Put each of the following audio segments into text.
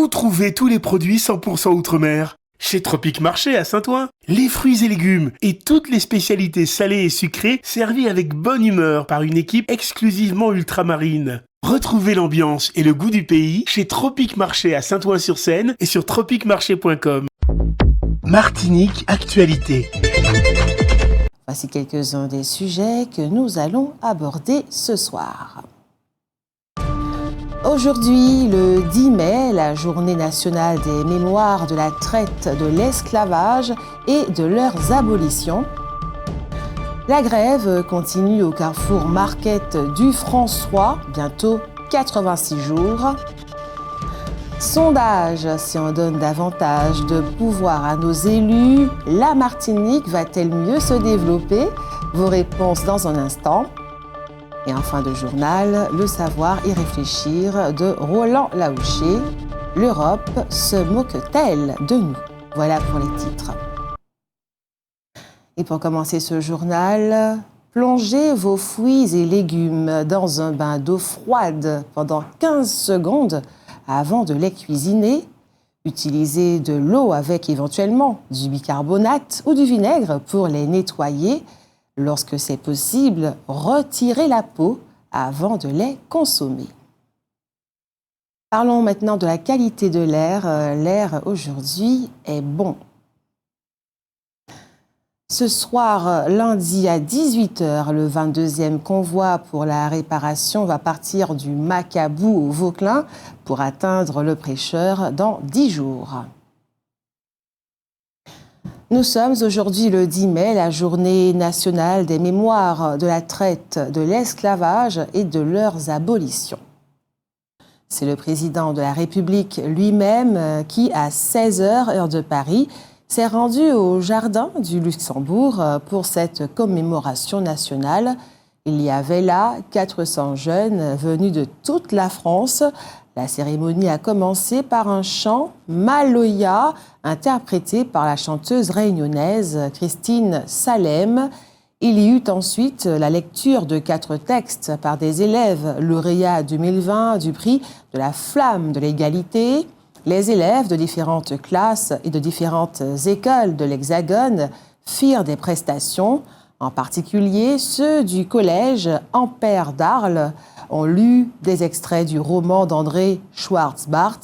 Où trouver tous les produits 100% Outre-mer ? Chez Tropique Marché à Saint-Ouen. Les fruits et légumes et toutes les spécialités salées et sucrées servies avec bonne humeur par une équipe exclusivement ultramarine. Retrouvez l'ambiance et le goût du pays chez Tropique Marché à Saint-Ouen-sur-Seine et sur tropiquemarché.com. Martinique Actualité. Voici quelques-uns des sujets que nous allons aborder ce soir. Aujourd'hui, le 10 mai, la journée nationale des mémoires de la traite, de l'esclavage et de leurs abolitions. La grève continue au Carrefour Market du François, bientôt 86 jours. Sondage, si on donne davantage de pouvoir à nos élus, la Martinique va-t-elle mieux se développer ? Vos réponses dans un instant. Et en fin de journal, le savoir y réfléchir de Roland Laouché. L'Europe se moque-t-elle de nous ? Voilà pour les titres. Et pour commencer ce journal, plongez vos fruits et légumes dans un bain d'eau froide pendant 15 secondes avant de les cuisiner. Utilisez de l'eau avec éventuellement du bicarbonate ou du vinaigre pour les nettoyer. Lorsque c'est possible, retirez la peau avant de les consommer. Parlons maintenant de la qualité de l'air. L'air aujourd'hui est bon. Ce soir, lundi à 18h, le 22e convoi pour la réparation va partir du Macabou au Vauclin pour atteindre le Prêcheur dans 10 jours. Nous sommes aujourd'hui le 10 mai, la journée nationale des mémoires de la traite, de l'esclavage et de leurs abolitions. C'est le président de la République lui-même qui, à 16h, heure de Paris, s'est rendu au jardin du Luxembourg pour cette commémoration nationale. Il y avait là 400 jeunes venus de toute la France. La cérémonie a commencé par un chant Maloya, interprété par la chanteuse réunionnaise Christine Salem. Il y eut ensuite la lecture de 4 textes par des élèves lauréats 2020 du prix de la Flamme de l'égalité. Les élèves de différentes classes et de différentes écoles de l'Hexagone firent des prestations, en particulier ceux du collège Ampère d'Arles ont lu des extraits du roman d'André Schwartzbart,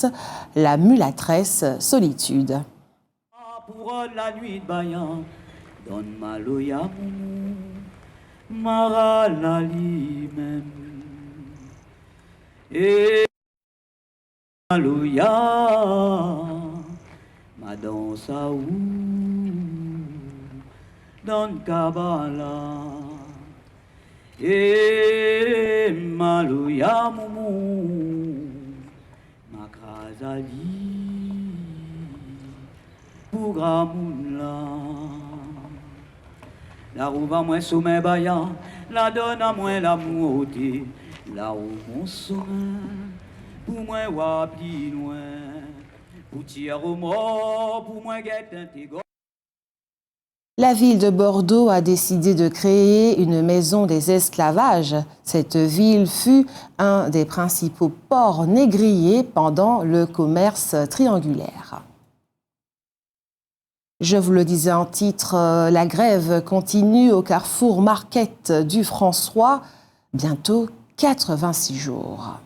La mulâtresse solitude. Pour la nuit de Bayan, donne Maloya Mara Lali même. Et Maloya, ma danse à où, donne Kabbalah. Et Maloya Moumou, ma Krazali, pour Gramoula. La roue va moins sous mes baillants, la donne à moins l'amour ôté. La roue mon sommeil, pour moi wapi loin, pour tirer au mort, pour moi guette un tégo. La ville de Bordeaux a décidé de créer une maison des esclavages. Cette ville fut un des principaux ports négriers pendant le commerce triangulaire. Je vous le disais en titre, la grève continue au Carrefour Market du François, bientôt 86 jours.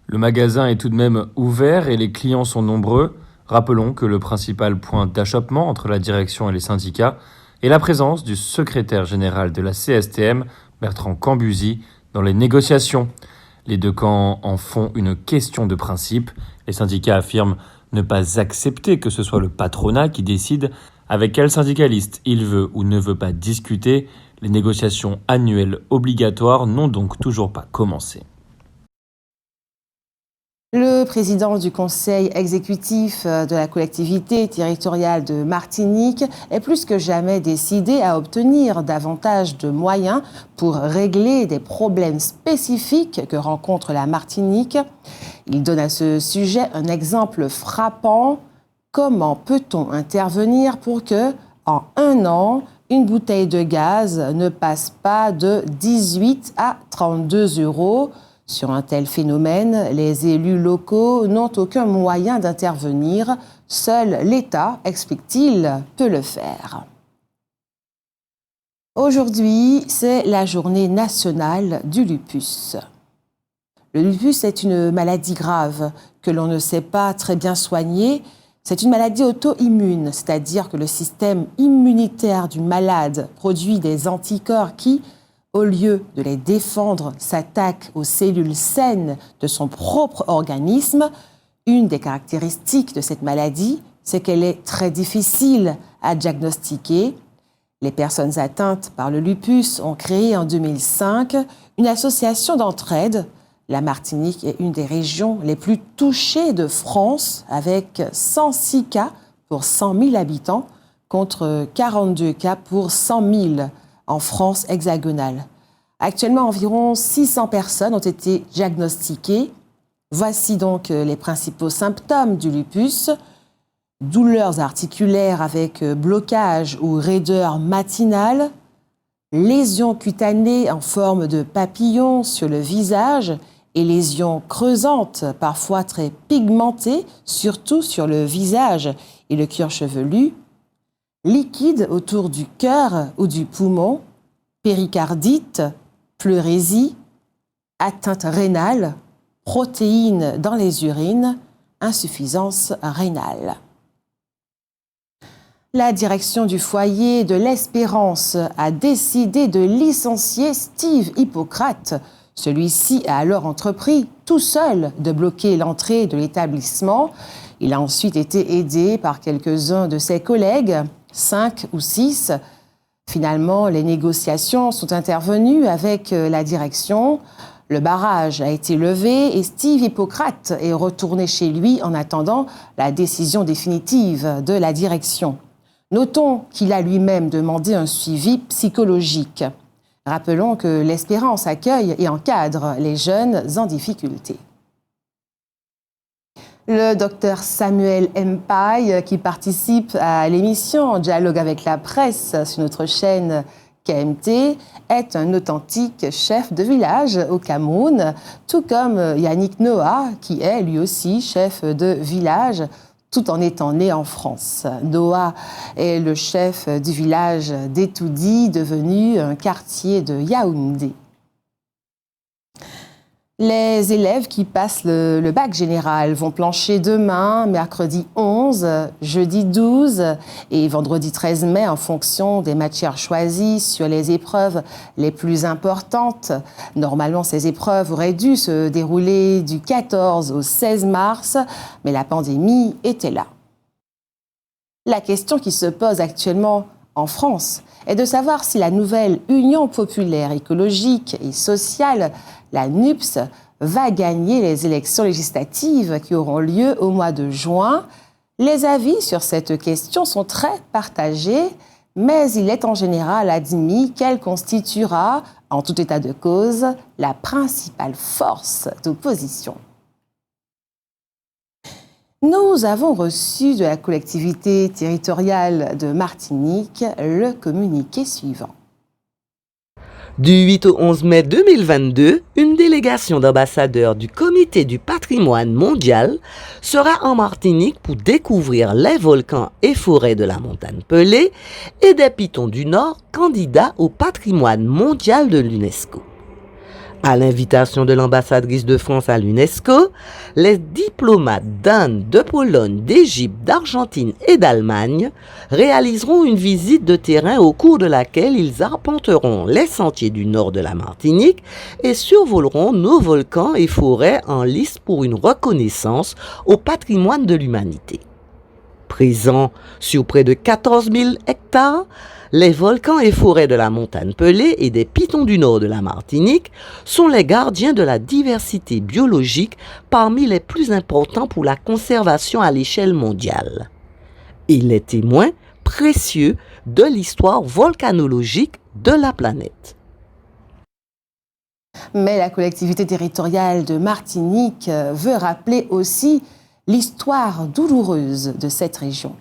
Le magasin est tout de même ouvert et les clients sont nombreux. Rappelons que le principal point d'achoppement entre la direction et les syndicats est la présence du secrétaire général de la CSTM, Bertrand Cambusi, dans les négociations. Les deux camps en font une question de principe. Les syndicats affirment ne pas accepter que ce soit le patronat qui décide avec quel syndicaliste il veut ou ne veut pas discuter. Les négociations annuelles obligatoires n'ont donc toujours pas commencé. Le président du conseil exécutif de la collectivité territoriale de Martinique est plus que jamais décidé à obtenir davantage de moyens pour régler des problèmes spécifiques que rencontre la Martinique. Il donne à ce sujet un exemple frappant. Comment peut-on intervenir pour que, en 1 an, une bouteille de gaz ne passe pas de 18 à 32 euros ? Sur un tel phénomène, les élus locaux n'ont aucun moyen d'intervenir. Seul l'État, explique-t-il, peut le faire. Aujourd'hui, c'est la journée nationale du lupus. Le lupus est une maladie grave que l'on ne sait pas très bien soigner. C'est une maladie auto-immune, c'est-à-dire que le système immunitaire du malade produit des anticorps qui, au lieu de les défendre, s'attaquent aux cellules saines de son propre organisme. Une des caractéristiques de cette maladie, c'est qu'elle est très difficile à diagnostiquer. Les personnes atteintes par le lupus ont créé en 2005 une association d'entraide. La Martinique est une des régions les plus touchées de France, avec 106 cas pour 100 000 habitants, contre 42 cas pour 100 000 en France hexagonale. Actuellement, environ 600 personnes ont été diagnostiquées. Voici donc les principaux symptômes du lupus. Douleurs articulaires avec blocage ou raideur matinale, lésions cutanées en forme de papillon sur le visage et lésions creusantes, parfois très pigmentées, surtout sur le visage et le cuir chevelu, liquide autour du cœur ou du poumon, péricardite, pleurésie, atteinte rénale, protéines dans les urines, insuffisance rénale. La direction du foyer de l'Espérance a décidé de licencier Steve Hippocrate. Celui-ci a alors entrepris, tout seul, de bloquer l'entrée de l'établissement. Il a ensuite été aidé par quelques-uns de ses collègues, 5 ou 6. Finalement, les négociations sont intervenues avec la direction. Le barrage a été levé et Steve Hippocrate est retourné chez lui en attendant la décision définitive de la direction. Notons qu'il a lui-même demandé un suivi psychologique. Rappelons que l'Espérance accueille et encadre les jeunes en difficulté. Le docteur Samuel Mpaye, qui participe à l'émission Dialogue avec la presse sur notre chaîne KMT, est un authentique chef de village au Cameroun, tout comme Yannick Noah, qui est lui aussi chef de village, tout en étant né en France. Noah est le chef du village d'Etoudi, devenu un quartier de Yaoundé. Les élèves qui passent le bac général vont plancher demain, mercredi 11, jeudi 12 et vendredi 13 mai en fonction des matières choisies sur les épreuves les plus importantes. Normalement, ces épreuves auraient dû se dérouler du 14 au 16 mars, mais la pandémie était là. La question qui se pose actuellement en France est de savoir si la nouvelle Union populaire écologique et sociale, la NUPS, va gagner les élections législatives qui auront lieu au mois de juin. Les avis sur cette question sont très partagés, mais il est en général admis qu'elle constituera, en tout état de cause, la principale force d'opposition. Nous avons reçu de la collectivité territoriale de Martinique le communiqué suivant. Du 8 au 11 mai 2022, une délégation d'ambassadeurs du Comité du patrimoine mondial sera en Martinique pour découvrir les volcans et forêts de la montagne Pelée et des Pitons du Nord, candidats au patrimoine mondial de l'UNESCO. À l'invitation de l'ambassadrice de France à l'UNESCO, les diplomates d'Inde, de Pologne, d'Égypte, d'Argentine et d'Allemagne réaliseront une visite de terrain au cours de laquelle ils arpenteront les sentiers du nord de la Martinique et survoleront nos volcans et forêts en lice pour une reconnaissance au patrimoine de l'humanité. Présents sur près de 14 000 hectares, les volcans et forêts de la montagne Pelée et des Pitons du Nord de la Martinique sont les gardiens de la diversité biologique parmi les plus importants pour la conservation à l'échelle mondiale. Et les témoins précieux de l'histoire volcanologique de la planète. Mais la collectivité territoriale de Martinique veut rappeler aussi l'histoire douloureuse de cette région.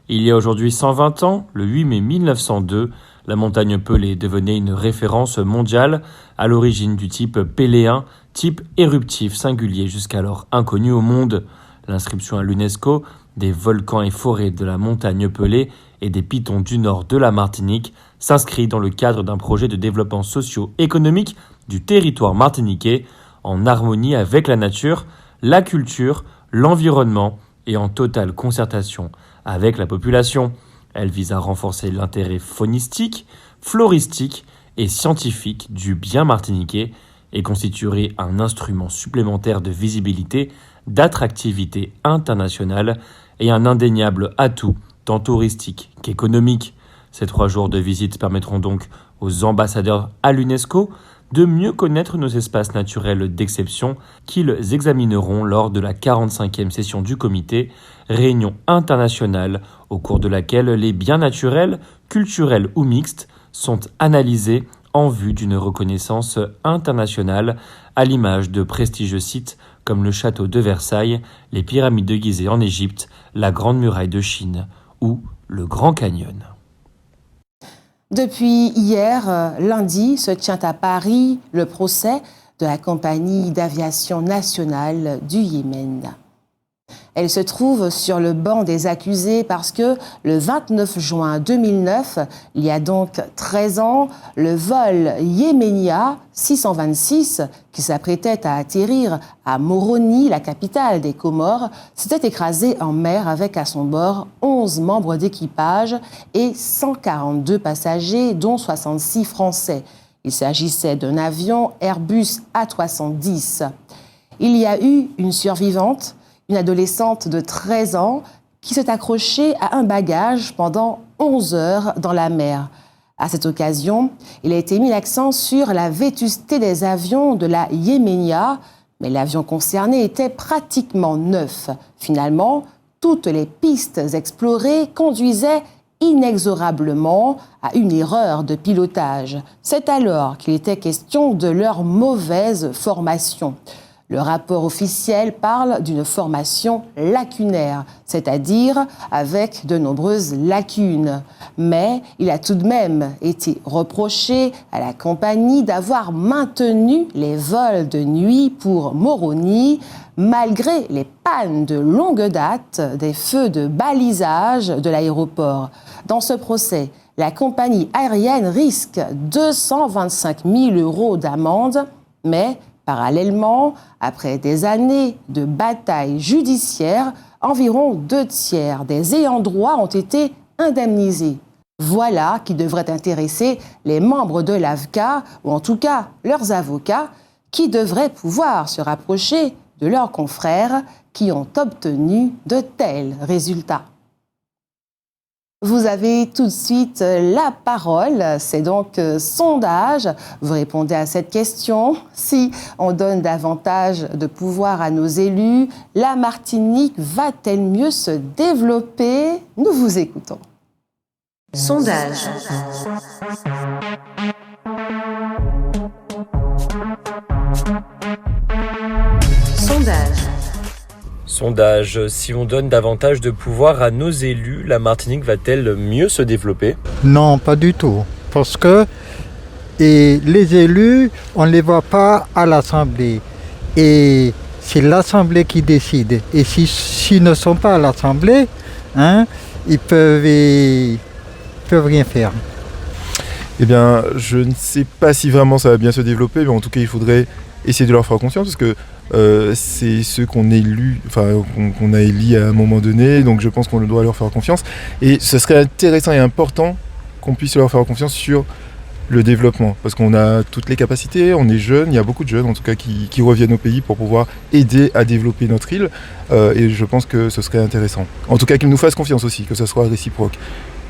Il y a aujourd'hui 120 ans, le 8 mai 1902, La montagne Pelée devenait une référence mondiale à l'origine du type péléen, type éruptif singulier jusqu'alors inconnu au monde. L'inscription à l'UNESCO des volcans et forêts de la montagne Pelée et des pitons du nord de la Martinique s'inscrit dans le cadre d'un projet de développement socio-économique du territoire martiniquais en harmonie avec la nature, la culture, l'environnement et en totale concertation avec la population. Elle vise à renforcer l'intérêt faunistique, floristique et scientifique du bien martiniquais et constituerait un instrument supplémentaire de visibilité, d'attractivité internationale et un indéniable atout tant touristique qu'économique. Ces 3 jours de visite permettront donc aux ambassadeurs à l'UNESCO de mieux connaître nos espaces naturels d'exception qu'ils examineront lors de la 45e session du comité, réunion internationale au cours de laquelle les biens naturels, culturels ou mixtes sont analysés en vue d'une reconnaissance internationale à l'image de prestigieux sites comme le château de Versailles, les pyramides de Gizeh en Égypte, la Grande Muraille de Chine ou le Grand Canyon. Depuis hier, lundi, se tient à Paris le procès de la compagnie d'aviation nationale du Yémen. Elle se trouve sur le banc des accusés parce que le 29 juin 2009, il y a donc 13 ans, le vol Yémenia 626, qui s'apprêtait à atterrir à Moroni, la capitale des Comores, s'était écrasé en mer avec à son bord 11 membres d'équipage et 142 passagers, dont 66 Français. Il s'agissait d'un avion Airbus A310. Il y a eu une survivante, une adolescente de 13 ans qui s'est accrochée à un bagage pendant 11 heures dans la mer. À cette occasion, il a été mis l'accent sur la vétusté des avions de la Yémenia, mais l'avion concerné était pratiquement neuf. Finalement, toutes les pistes explorées conduisaient inexorablement à une erreur de pilotage. C'est alors qu'il était question de leur mauvaise formation. Le rapport officiel parle d'une formation lacunaire, c'est-à-dire avec de nombreuses lacunes. Mais il a tout de même été reproché à la compagnie d'avoir maintenu les vols de nuit pour Moroni, malgré les pannes de longue date des feux de balisage de l'aéroport. Dans ce procès, la compagnie aérienne risque 225 000 € d'amende, mais parallèlement, après des années de bataille judiciaire, environ 2/3 des ayants droit ont été indemnisés. Voilà qui devrait intéresser les membres de l'AVCA, ou en tout cas leurs avocats, qui devraient pouvoir se rapprocher de leurs confrères qui ont obtenu de tels résultats. Vous avez tout de suite la parole, c'est donc sondage. Vous répondez à cette question. Si on donne davantage de pouvoir à nos élus, la Martinique va-t-elle mieux se développer? Nous vous écoutons. Sondage. Sondage. Si on donne davantage de pouvoir à nos élus, la Martinique va-t-elle mieux se développer? Non, pas du tout. Parce que les élus, on ne les voit pas à l'Assemblée. Et c'est l'Assemblée qui décide. Et s'ils ne sont pas à l'Assemblée, ils peuvent rien faire. Eh bien, je ne sais pas si vraiment ça va bien se développer, mais en tout cas, il faudrait essayer de leur faire confiance parce que c'est ceux qu'on a élus à un moment donné, donc je pense qu'on doit leur faire confiance. Et ce serait intéressant et important qu'on puisse leur faire confiance sur le développement, parce qu'on a toutes les capacités, on est jeunes, il y a beaucoup de jeunes en tout cas qui reviennent au pays pour pouvoir aider à développer notre île, et je pense que ce serait intéressant. En tout cas qu'ils nous fassent confiance aussi, que ce soit réciproque.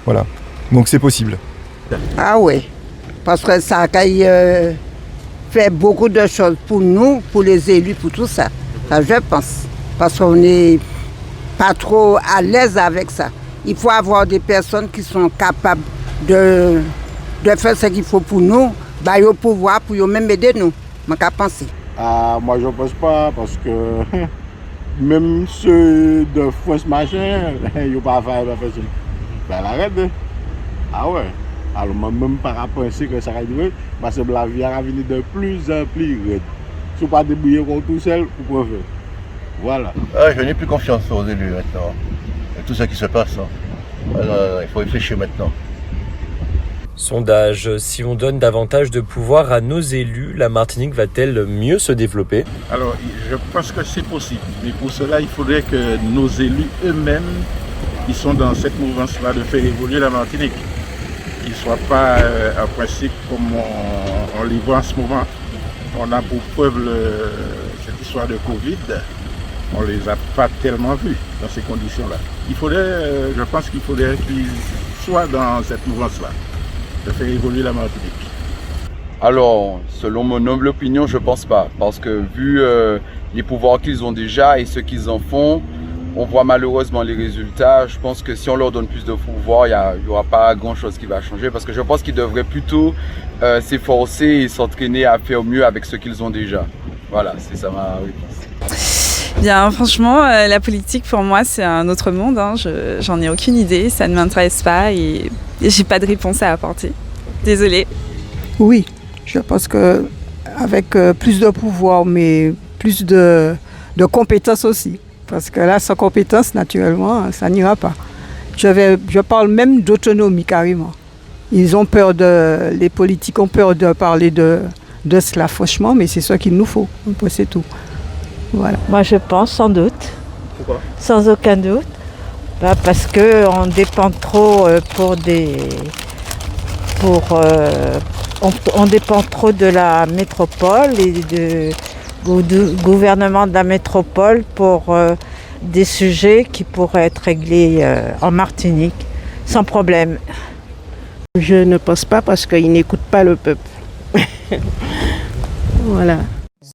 Voilà, donc c'est possible. Ah oui, parce que ça a fait beaucoup de choses pour nous, pour les élus, pour tout ça. Ça, je pense. Parce qu'on n'est pas trop à l'aise avec ça. Il faut avoir des personnes qui sont capables de faire ce qu'il faut pour nous, au pouvoir, pour même aider nous. Je pense. Moi, je ne pense pas, parce que même ceux de France machin, ils ne vont pas faire la personne. Arrête. Ah ouais. Alors moi-même par rapport à ce que ça va durer, parce que la vie va venir de plus en plus raide. Si vous ne pas débrouiller tout seul, vous pouvez faire. Voilà. Je n'ai plus confiance aux élus maintenant. Et tout ce qui se passe. Il faut réfléchir maintenant. Sondage, si on donne davantage de pouvoir à nos élus, la Martinique va-t-elle mieux se développer? Alors, je pense que c'est possible. Mais pour cela, il faudrait que nos élus eux-mêmes, ils sont dans cette mouvance-là de faire évoluer la Martinique. Qu'ils ne soient pas en principe comme on les voit en ce moment. On a pour preuve cette histoire de Covid. On ne les a pas tellement vus dans ces conditions-là. Je pense qu'il faudrait qu'ils soient dans cette mouvance-là, de faire évoluer la Martinique. Alors, selon mon humble opinion, je ne pense pas. Parce que vu les pouvoirs qu'ils ont déjà et ce qu'ils en font, on voit malheureusement les résultats. Je pense que si on leur donne plus de pouvoir, il n'y aura pas grand-chose qui va changer. Parce que je pense qu'ils devraient plutôt s'efforcer et s'entraîner à faire mieux avec ce qu'ils ont déjà. Voilà, c'est ça ma réponse. Bien, franchement, la politique pour moi c'est un autre monde. J'en ai aucune idée, ça ne m'intéresse pas et j'ai pas de réponse à apporter. Désolée. Oui, je pense que avec plus de pouvoir, mais plus de compétences aussi. Parce que là, sans compétences, naturellement, ça n'ira pas. Je parle même d'autonomie carrément. Les politiques ont peur de parler de cela, franchement, mais c'est ça qu'il nous faut. C'est tout. Voilà. Moi, je pense sans doute. Pourquoi ? Sans aucun doute. Parce qu'on dépend trop on dépend trop de la métropole et du gouvernement de la métropole pour des sujets qui pourraient être réglés en Martinique sans problème. Je ne pense pas parce qu'ils n'écoutent pas le peuple. Voilà.